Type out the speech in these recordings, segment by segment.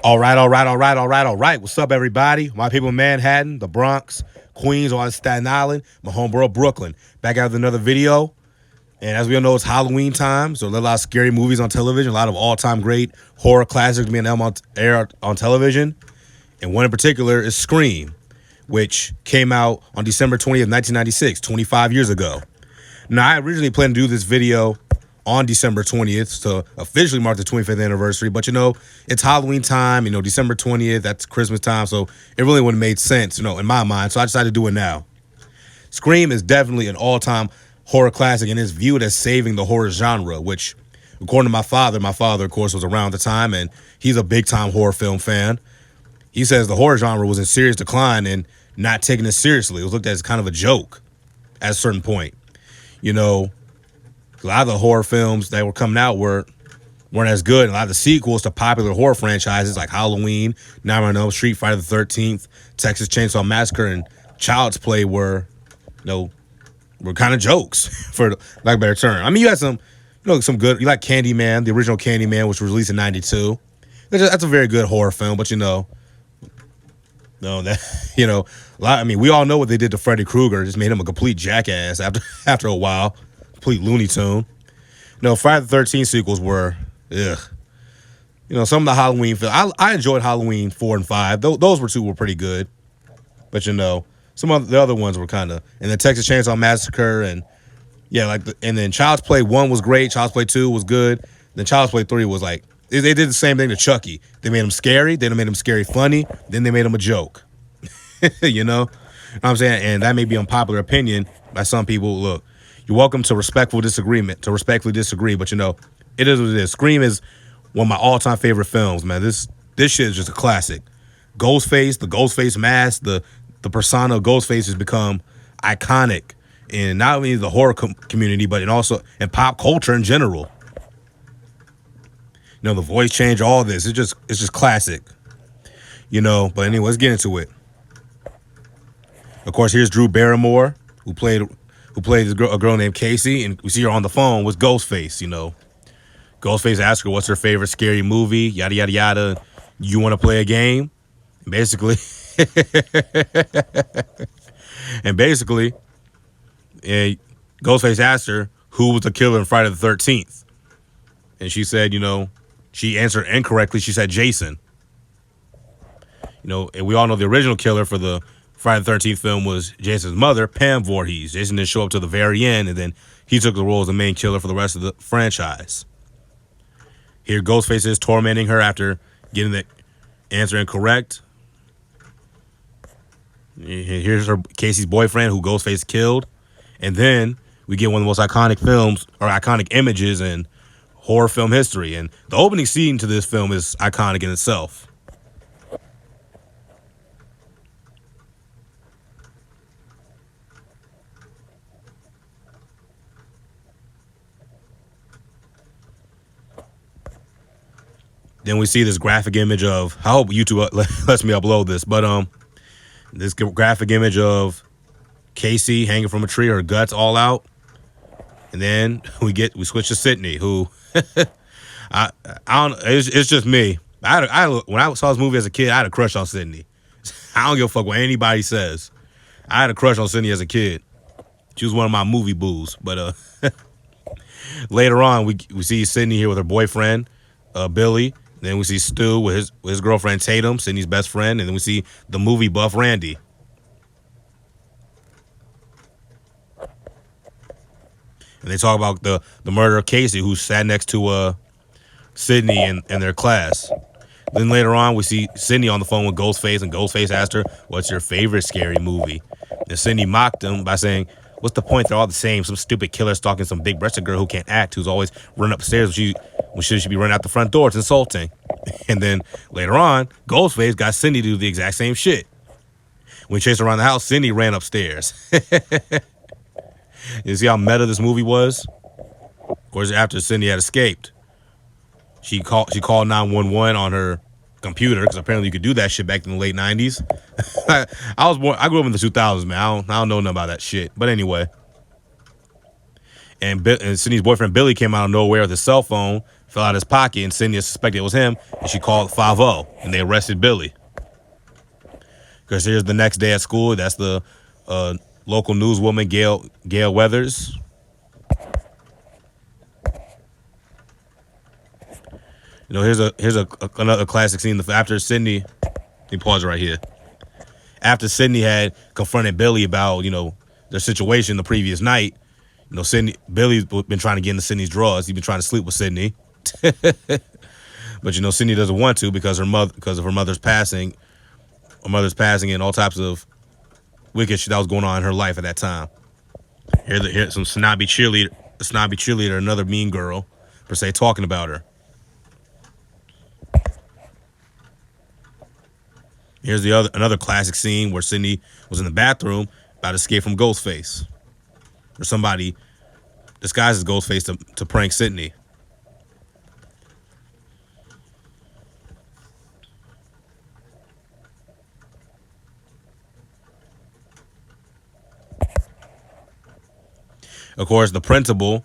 All right. What's up, everybody? My people in Manhattan, the Bronx, Queens, on Staten Island, my homeborough, Brooklyn. Back out with another video. And as we all know, it's Halloween time, so there's a lot of scary movies on television, a lot of all-time great horror classics being aired on television. And one in particular is Scream, which came out on December 20th, 1996, 25 years ago. Now, I originally planned to do this video on December 20th to officially mark the 25th anniversary. But, it's Halloween time, December 20th, that's Christmas time. So it really wouldn't have made sense, in my mind. So I decided to do it now. Scream is definitely an all-time horror classic and is viewed as saving the horror genre, which, according to my father, of course, was around the time, and he's a big-time horror film fan. He says the horror genre was in serious decline and not taking it seriously. It was looked at as kind of a joke at a certain point. A lot of the horror films that were coming out weren't as good. And a lot of the sequels to popular horror franchises like Halloween, Nightmare on Elm Street, Friday the 13th, Texas Chainsaw Massacre, and Child's Play were kind of jokes, for lack of a better term. I mean, you had some good. You like Candyman, the original Candyman, which was released in '92. That's a very good horror film, but we all know what they did to Freddy Krueger. Just made him a complete jackass after a while. Complete Looney Tune. Friday the 13th sequels were, ugh. Some of the Halloween films. I enjoyed Halloween 4 and 5. Those were pretty good. But some of the other ones were kind of, and the Texas Chainsaw Massacre, and and then Child's Play 1 was great. Child's Play 2 was good. Then Child's Play 3 was like, they did the same thing to Chucky. They made him scary. Then they made him scary funny. Then they made him a joke. You know what I'm saying? And that may be unpopular opinion by some people. Look, you're welcome to respectfully disagree, but it is what it is. Scream is one of my all-time favorite films, man. This shit is just a classic. Ghostface, the Ghostface mask, the persona of Ghostface has become iconic in not only the horror community, but also in pop culture in general. The voice change, all this, it's just classic. But anyway, let's get into it. Of course, here's Drew Barrymore, who played a girl named Casey, and we see her on the phone with Ghostface. Ghostface asks her what's her favorite scary movie, yada yada yada. You want to play a game? And basically, Ghostface asked her who was the killer in Friday the 13th, and she said, she answered incorrectly. She said Jason. And we all know the original killer for the Friday the 13th film was Jason's mother, Pam Voorhees. Jason didn't show up to the very end, and then he took the role as the main killer for the rest of the franchise. Here, Ghostface is tormenting her after getting the answer incorrect. Here's her Casey's boyfriend, who Ghostface killed. And then we get one of the most iconic films, or iconic images in horror film history. And the opening scene to this film is iconic in itself. Then we see this graphic image of, I hope YouTube lets me upload this, but this graphic image of Casey hanging from a tree, her guts all out. And then we switch to Sydney, who I don't. It's just me. When I saw this movie as a kid, I had a crush on Sydney. I don't give a fuck what anybody says. I had a crush on Sydney as a kid. She was one of my movie boos. But later on, we see Sydney here with her boyfriend, Billy. Then we see Stu with his girlfriend Tatum, Sydney's best friend, and then we see the movie buff Randy. And they talk about the murder of Casey, who sat next to Sydney in their class. Then later on, we see Sydney on the phone with Ghostface, and Ghostface asked her, "What's your favorite scary movie?" And Sydney mocked him by saying, "What's the point? They're all the same. Some stupid killer stalking some big-breasted girl who can't act, who's always running upstairs when she should be running out the front door. It's insulting." And then later on, Ghostface got Cindy to do the exact same shit. When he chased her around the house, Cindy ran upstairs. You see how meta this movie was? Of course, after Cindy had escaped, she called 911 on her computer, because apparently you could do that shit back in the late 90s. I grew up in the 2000s, man. I don't know nothing about that shit. But anyway. And Sydney's boyfriend Billy came out of nowhere with his cell phone, fell out of his pocket, and Cindy suspected it was him, and she called 5-0, and they arrested Billy. Because here's the next day at school. That's the local newswoman, Gail Weathers. You know, here's another classic scene. After Sydney, let me pause right here. After Sydney had confronted Billy about, you know, their situation the previous night, you know, Billy's been trying to get into Sydney's drawers. He's been trying to sleep with Sydney. But, you know, Sydney doesn't want to because of her mother's passing. Her mother's passing and all types of wicked shit that was going on in her life at that time. Here's some snobby cheerleader, another mean girl, per se, talking about her. Here's another classic scene where Sydney was in the bathroom about to escape from Ghostface. Or somebody disguises Ghostface to prank Sydney. Of course, the principal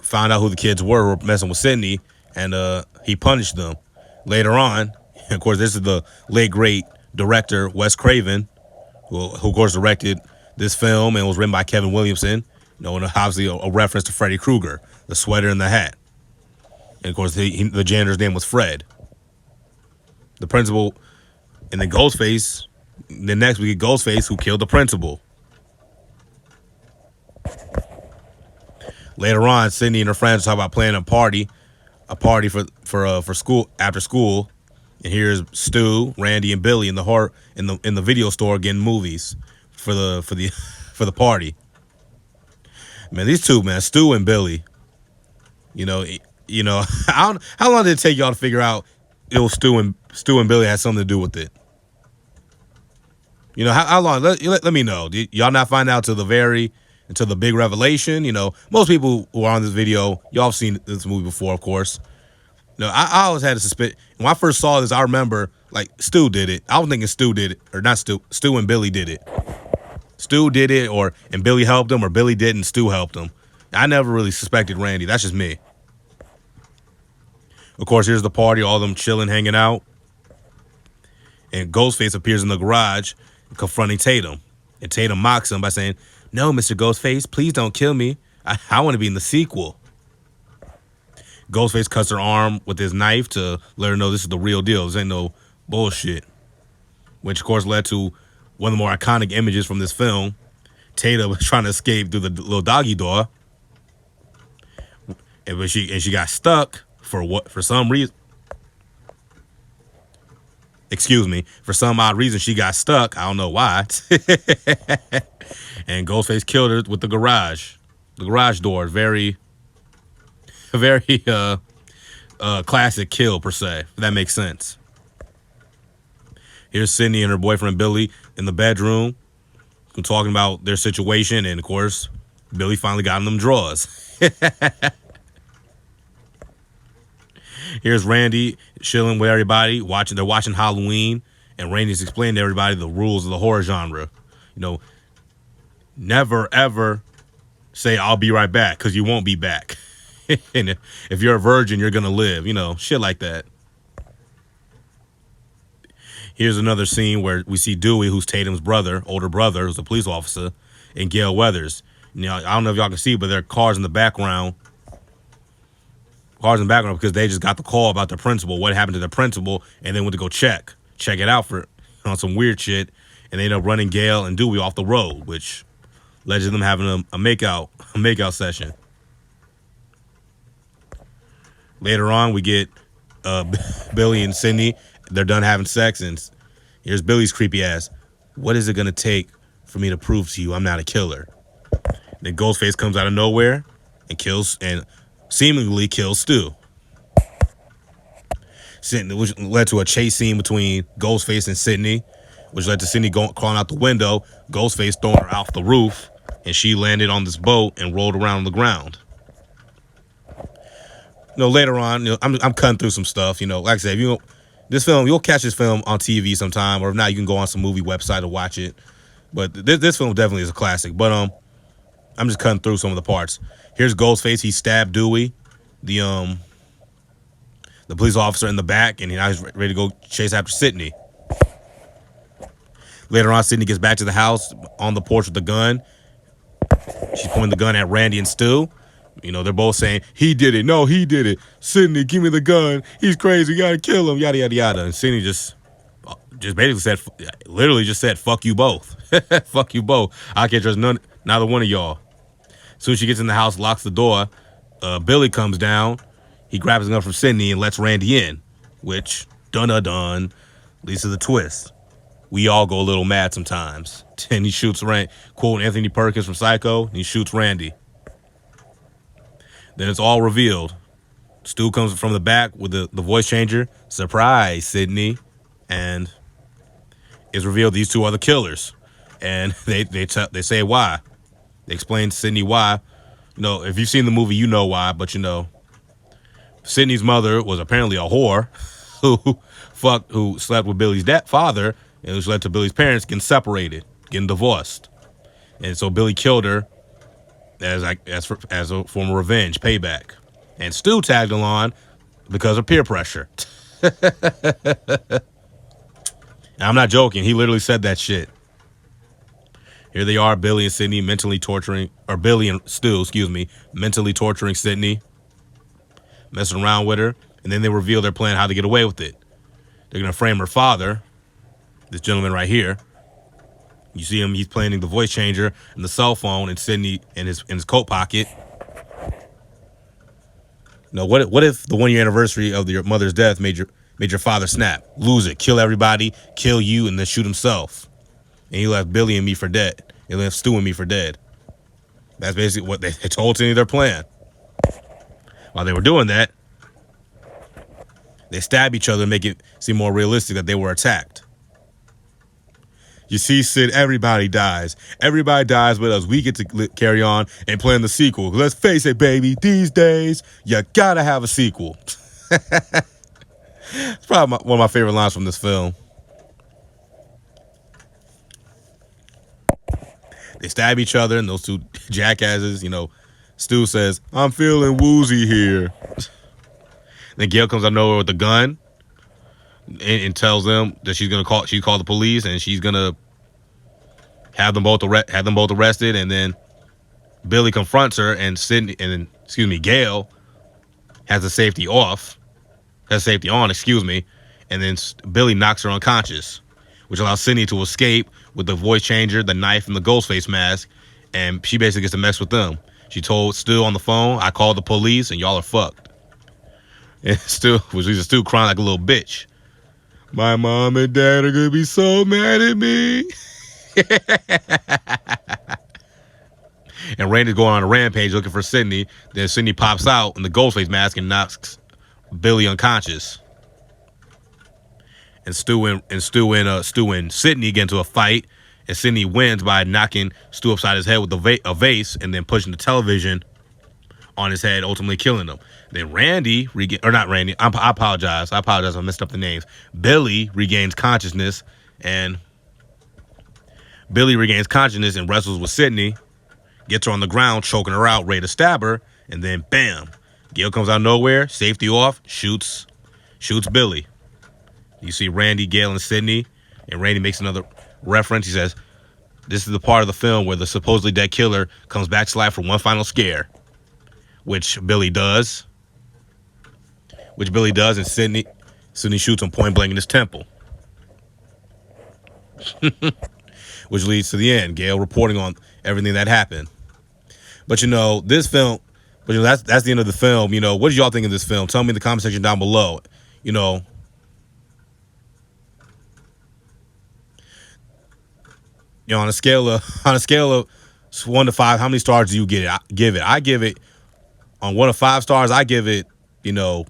found out who the kids were messing with Sydney, and he punished them. Later on, of course, this is the late great director Wes Craven, who of course directed this film and was written by Kevin Williamson. You know, and obviously a reference to Freddy Krueger, the sweater and the hat. And of course, the janitor's name was Fred. The principal, and then Ghostface. Then next we get Ghostface, who killed the principal. Later on, Sydney and her friends talk about planning a party for school after school. And here's Stu, Randy, and Billy in the video store getting movies for the party. Man, these two, man, Stu and Billy. You know, how long did it take y'all to figure out it was Stu and Billy had something to do with it? You know, how long? Let me know. Did y'all not find out until the big revelation? You know, most people who are on this video, y'all have seen this movie before, of course. No, I always had a suspicion. When I first saw this, I remember, like, Stu did it. I was thinking Stu did it. Or not Stu. Stu and Billy did it. Stu did it, and Billy helped him, or Billy did and Stu helped him. I never really suspected Randy. That's just me. Of course, here's the party, all of them chilling, hanging out. And Ghostface appears in the garage, confronting Tatum. And Tatum mocks him by saying, "No, Mr. Ghostface, please don't kill me. I want to be in the sequel." Ghostface cuts her arm with his knife to let her know this is the real deal. This ain't no bullshit. Which, of course, led to one of the more iconic images from this film. Tatum was trying to escape through the little doggy door. And she got stuck for some reason. Excuse me. For some odd reason, she got stuck. I don't know why. And Ghostface killed her with the garage. The garage door. Very classic kill, per se, if that makes sense. Here's Sydney and her boyfriend Billy in the bedroom, talking about their situation, and of course, Billy finally got in them drawers. Here's Randy chilling with everybody, they're watching Halloween, and Randy's explaining to everybody the rules of the horror genre. You know, never ever say "I'll be right back," because you won't be back. And if you're a virgin, you're gonna live. You know, shit like that. Here's another scene where we see Dewey, who's Tatum's older brother, who's a police officer, and Gail Weathers. You know, I don't know if y'all can see, but there are cars in the background. Cars in the background because they just got the call about the principal, what happened to the principal, and they went to go check it out on some weird shit, and they ended up running Gail and Dewey off the road, which led to them having a makeout session. Later on, we get Billy and Sydney. They're done having sex, and here's Billy's creepy ass. "What is it gonna take for me to prove to you I'm not a killer?" Then Ghostface comes out of nowhere and seemingly kills Stu. Which led to a chase scene between Ghostface and Sydney, which led to Sydney crawling out the window, Ghostface throwing her off the roof, and she landed on this boat and rolled around on the ground. You know, later on, you know, I'm cutting through some stuff. You know, like I said, you'll catch this film on TV sometime, or if not, you can go on some movie website to watch it. But this film definitely is a classic. But I'm just cutting through some of the parts. Here's Ghostface. He stabbed Dewey. the um the police officer in the back, and now he's ready to go chase after Sydney. Later on, Sydney gets back to the house on the porch with the gun. She's pointing the gun at Randy and Stu. You know, they're both saying, he did it. No, he did it. Sydney, give me the gun. He's crazy. You got to kill him. Yada, yada, yada. And Sydney just basically said, literally just said, fuck you both. Fuck you both. I can't trust neither one of y'all. As soon as she gets in the house, locks the door, Billy comes down. He grabs a gun from Sydney and lets Randy in, which, dun-a-dun, leads to the twist. We all go a little mad sometimes. And he shoots Randy, quoting Anthony Perkins from Psycho, and he shoots Randy. Then it's all revealed. Stu comes from the back with the voice changer. Surprise, Sydney. And it's revealed these two are the killers. And they say why. They explain to Sydney why. You know, if you've seen the movie, you know why. But, you know, Sydney's mother was apparently a whore who slept with Billy's father, and which led to Billy's parents getting separated, getting divorced. And so Billy killed her as a form of revenge, payback. And Stu tagged along because of peer pressure. And I'm not joking. He literally said that shit. Here they are, Billy and Sydney mentally torturing, or Billy and Stu, mentally torturing Sydney, messing around with her, and then they reveal their plan how to get away with it. They're going to frame her father, this gentleman right here. You see him, he's playing the voice changer and the cell phone, and Sydney in his coat pocket. No, what if the 1 year anniversary of your mother's death made your father snap, lose it, kill everybody, kill you, and then shoot himself? And he left Billy and me for dead. He left Stu and me for dead. That's basically what they told Sydney their plan. While they were doing that, they stab each other and make it seem more realistic that they were attacked. You see, Sid, everybody dies. Everybody dies with us. We get to carry on and plan the sequel. Let's face it, baby. These days, you gotta have a sequel. It's probably one of my favorite lines from this film. They stab each other, and those two jackasses, you know, Stu says, I'm feeling woozy here. Then Gail comes out of nowhere with a gun and tells them that she called the police, and she's gonna have them both arrested. And then Billy confronts her, and Gail has the safety on, and then Billy knocks her unconscious, which allows Sydney to escape with the voice changer, the knife, and the Ghostface mask, and she basically gets to mess with them. She told Stu on the phone, I called the police, and y'all are fucked. And Stu crying like a little bitch. My mom and dad are gonna be so mad at me. And Randy's going on a rampage looking for Sydney. Then Sydney pops out in the Ghostface mask and knocks Billy unconscious. And Stu and Sydney get into a fight, and Sydney wins by knocking Stu upside his head with a vase, and then pushing the television on his head, ultimately killing him. Then I apologize. I messed up the names. Billy regains consciousness and wrestles with Sydney, gets her on the ground, choking her out, ready to stab her, and then bam, Gail comes out of nowhere, safety off, shoots Billy. You see Randy, Gail, and Sydney, and Randy makes another reference. He says, this is the part of the film where the supposedly dead killer comes back to life for one final scare, which Billy does, and Sydney shoots him point blank in his temple. Which leads to the end, Gail reporting on everything that happened. But, you know, this film, that's the end of the film. You know, what did y'all think of this film? Tell me in the comment section down below. You know, on a scale of 1 to 5, how many stars do you give it? I give it, on 1 to 5 stars, I give it, you know,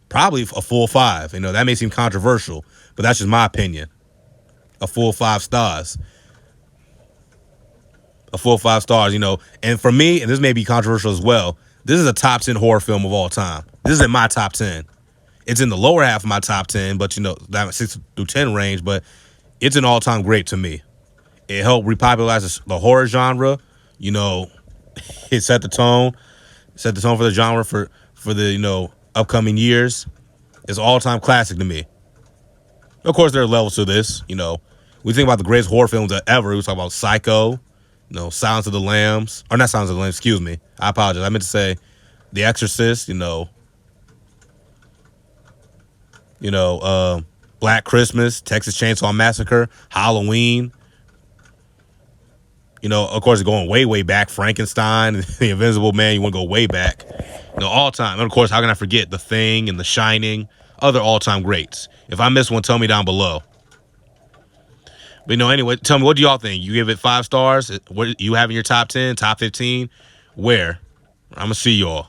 probably a full 5. You know, that may seem controversial, but that's just my opinion. A full 5 stars. A full 5 stars, you know. And for me, and this may be controversial as well, this is a top 10 horror film of all time. This is in my top 10. It's in the lower half of my top 10, but, you know, that 6 through 10 range, but it's an all-time great to me. It helped repopularize the horror genre. You know, it set the tone for the genre for for the, upcoming years. It's an all-time classic to me. Of course, there are levels to this. We think about the greatest horror films ever. We talk about Psycho, Silence of the Lambs. Or not Silence of the Lambs, excuse me. I apologize. I meant to say The Exorcist, Black Christmas, Texas Chainsaw Massacre, Halloween. Of course, going way, way back, Frankenstein, The Invisible Man. You want to go way back. All time. And of course, how can I forget The Thing and The Shining, other all-time greats. If I miss one, tell me down below. But anyway, tell me, what do y'all think? You give it 5 stars? What you have in your top 10, top 15? Where? I'm going to see y'all.